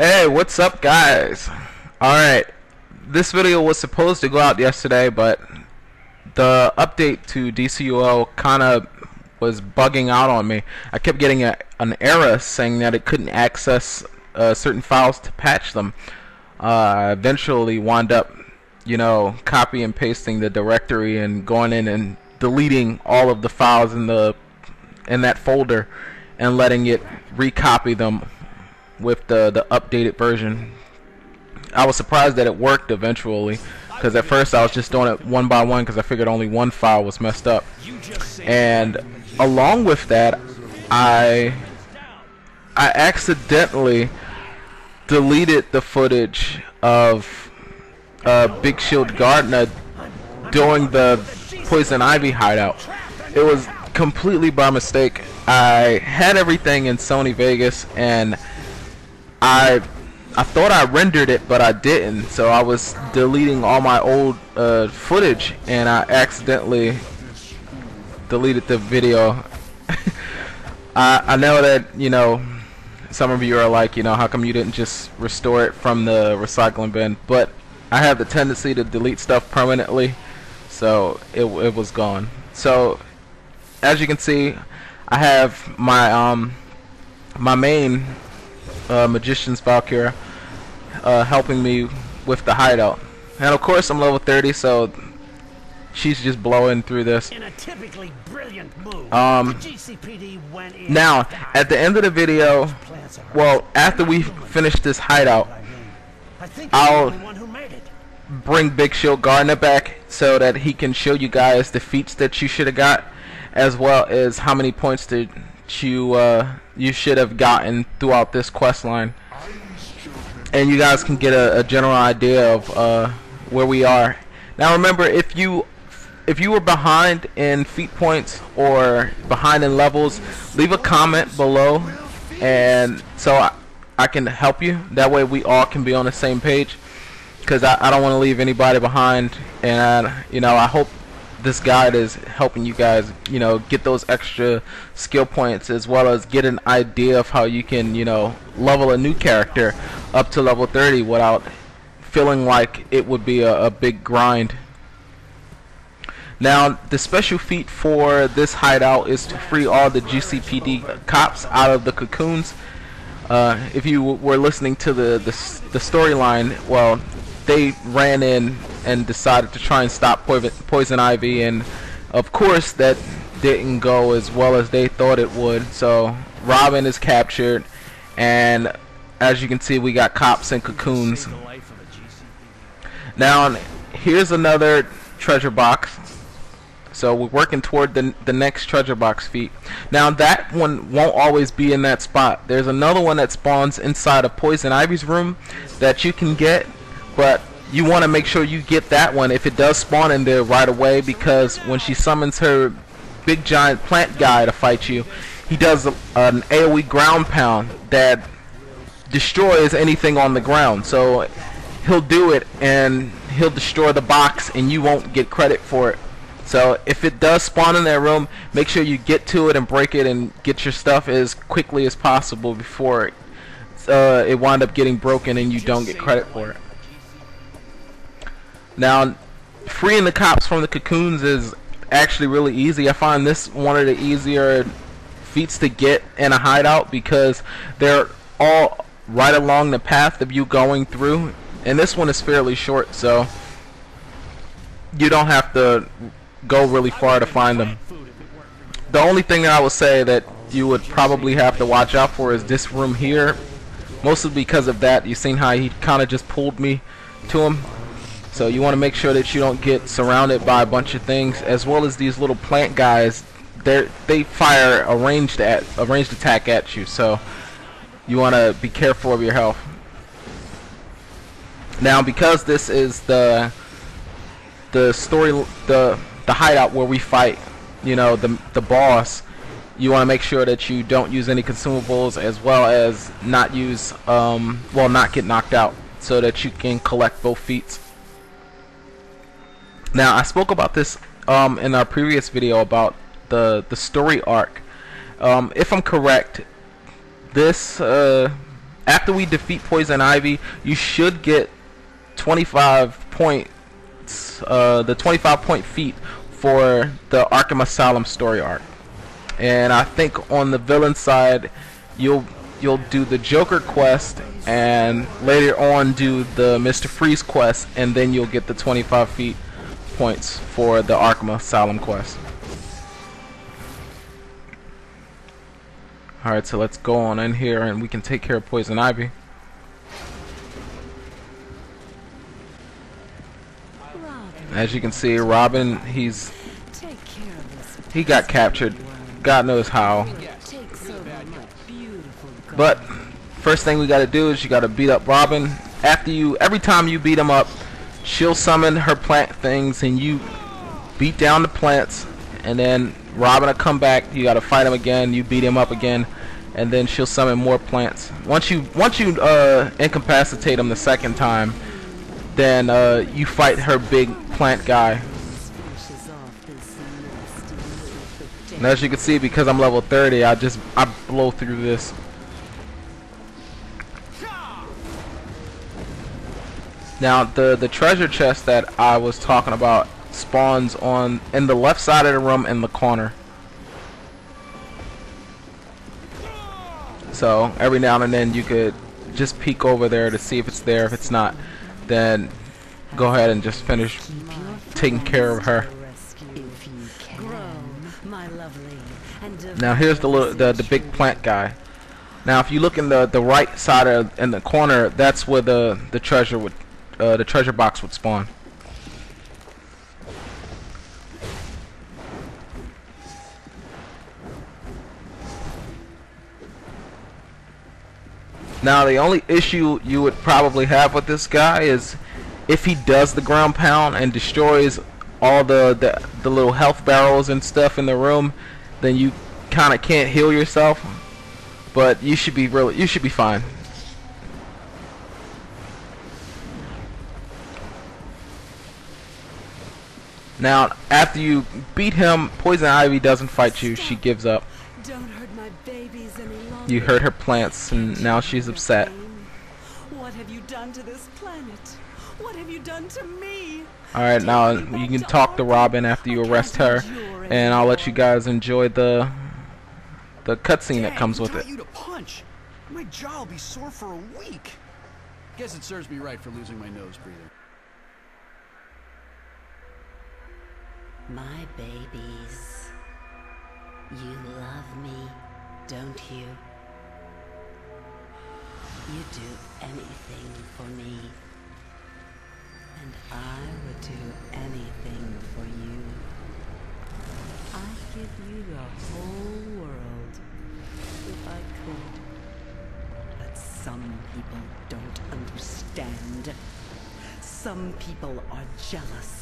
Hey, what's up, guys? Alright, this video was supposed to go out yesterday, but the update to DCUO kinda was bugging out on me. I kept getting an error saying that it couldn't access certain files to patch them. I eventually wound up, copy and pasting the directory and going in and deleting all of the files in that folder and letting it recopy them with the updated version. I was surprised that it worked eventually, because at first I was just doing it one by one because I figured only one file was messed up. And along with that, I accidentally deleted the footage of Big Shield Gardner during the Poison Ivy hideout. It was completely by mistake. I had everything in Sony Vegas, and I thought I rendered it, but I didn't. So I was deleting all my old footage, and I accidentally deleted the video. I know that, some of you are like, how come you didn't just restore it from the recycling bin? But I have the tendency to delete stuff permanently, so it was gone. So as you can see, I have my my main Magician's Valkyria helping me with the hideout, and of course I'm level 30, so she's just blowing through this. In a typically brilliant move, the GCPD went in. Now at the end of the video, well, after we finish this hideout, I'll bring Big Shield Gardner back so that he can show you guys the feats that you should have got, as well as how many points that you should have gotten throughout this quest line, and you guys can get a general idea of where we are. Now remember, if you were behind in feat points or behind in levels, leave a comment below, and so I can help you. That way we all can be on the same page, because I don't want to leave anybody behind, and I hope this guide is helping you guys, get those extra skill points, as well as get an idea of how you can, level a new character up to level 30 without feeling like it would be a big grind. Now, the special feat for this hideout is to free all the GCPD cops out of the cocoons. If you were listening to the storyline, well, they ran in and decided to try and stop Poison Ivy, and of course that didn't go as well as they thought it would. So Robin is captured, and as you can see, we got cops and cocoons. Now here's another treasure box, so we're working toward the next treasure box feat. Now that one won't always be in that spot. There's another one that spawns inside of Poison Ivy's room that you can get, but you want to make sure you get that one if it does spawn in there right away, because when she summons her big giant plant guy to fight you, he does an AoE ground pound that destroys anything on the ground. So he'll do it and he'll destroy the box, and you won't get credit for it. So if it does spawn in that room, make sure you get to it and break it and get your stuff as quickly as possible before it wind up getting broken and you don't get credit for it. Now, freeing the cops from the cocoons is actually really easy. I find this one of the easier feats to get in a hideout, because they're all right along the path of you going through, and this one is fairly short, so you don't have to go really far to find them. The only thing that I would say that you would probably have to watch out for is this room here, mostly because of that. You've seen how he kind of just pulled me to him. So you want to make sure that you don't get surrounded by a bunch of things, as well as these little plant guys. They fire a ranged attack at you, so you want to be careful of your health. Now, because this is the hideout where we fight, the boss, you want to make sure that you don't use any consumables, as well as not get knocked out, so that you can collect both feats. Now, I spoke about this in our previous video about the story arc. If I'm correct, this after we defeat Poison Ivy, you should get 25 points, the 25-point feat for the Arkham Asylum story arc. And I think on the villain side, you'll do the Joker quest, and later on do the Mr. Freeze quest, and then you'll get the 25 feat points for the Arkham Asylum quest. Alright, so let's go on in here and we can take care of Poison Ivy. As you can see, Robin, he got captured. God knows how. But first thing we gotta do is you gotta beat up Robin. Every time you beat him up, she'll summon her plant things and you beat down the plants, and then Robin will come back. You gotta fight him again. You beat him up again, and then she'll summon more plants. Once you incapacitate him the second time, then you fight her big plant guy. And as you can see, because I'm level 30, I blow through this. Now the treasure chest that I was talking about spawns in the left side of the room in the corner. So every now and then you could just peek over there to see if it's there. If it's not, then go ahead and just finish taking care of her. Now here's the big plant guy. Now if you look in the right side in the corner, that's where the treasure box would spawn. Now the only issue you would probably have with this guy is if he does the ground pound and destroys all the little health barrels and stuff in the room, then you kind of can't heal yourself. But you should be fine. Now, after you beat him, Poison Ivy doesn't fight you. She gives up. Don't hurt my babies any longer. You hurt her plants, and now she's upset. What have you done to this planet? What have you done to me? Alright, now you can talk to Robin after you arrest her, and I'll let you guys enjoy the cutscene that comes with it. You to punch. My jaw will be sore for a week. Guess it serves me right for losing my nose breather. My babies, you love me, don't you? You do anything for me, and I would do anything for you. I'd give you the whole world if I could. But some people don't understand. Some people are jealous.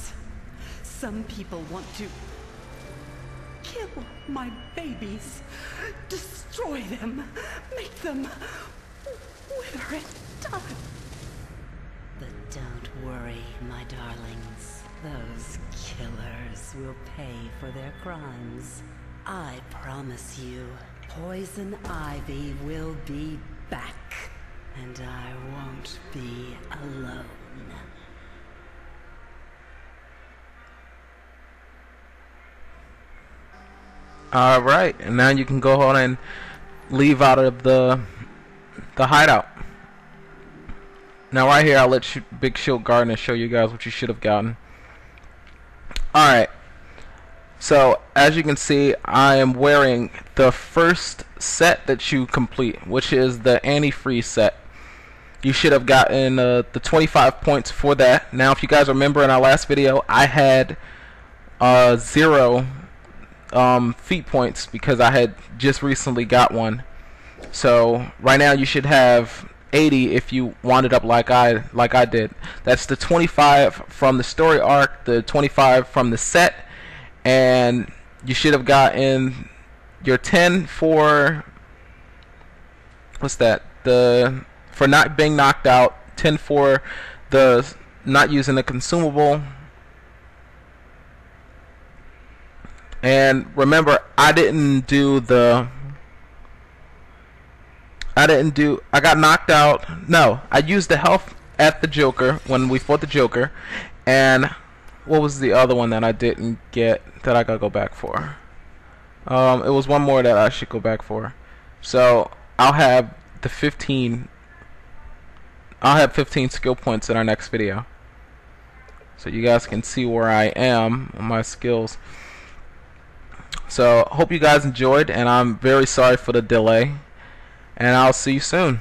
Some people want to kill my babies, destroy them, make them wither and die. But don't worry, my darlings. Those killers will pay for their crimes. I promise you, Poison Ivy will be back, and I won't be alone. Alright, and now you can go on and leave out of the hideout. Now right here, I'll let Big Shield Gardener show you guys what you should have gotten. Alright, so as you can see, I am wearing the first set that you complete, which is the antifreeze set. You should have gotten the 25 points for that. Now if you guys remember in our last video, I had 0 feat points because I had just recently got one. So right now you should have 80 if you wound it up like I did. That's the 25 from the story arc, the 25 from the set, and you should have gotten your 10 for what's that? For not being knocked out, 10 for the not using the consumable. And remember, I didn't do the I got knocked out. No, I used the health at the Joker when we fought the Joker, and what was the other one that I didn't get that I gotta go back for? It was one more that I should go back for. So I'll have 15 skill points in our next video, so you guys can see where I am on my skills. So hope you guys enjoyed, and I'm very sorry for the delay, and I'll see you soon.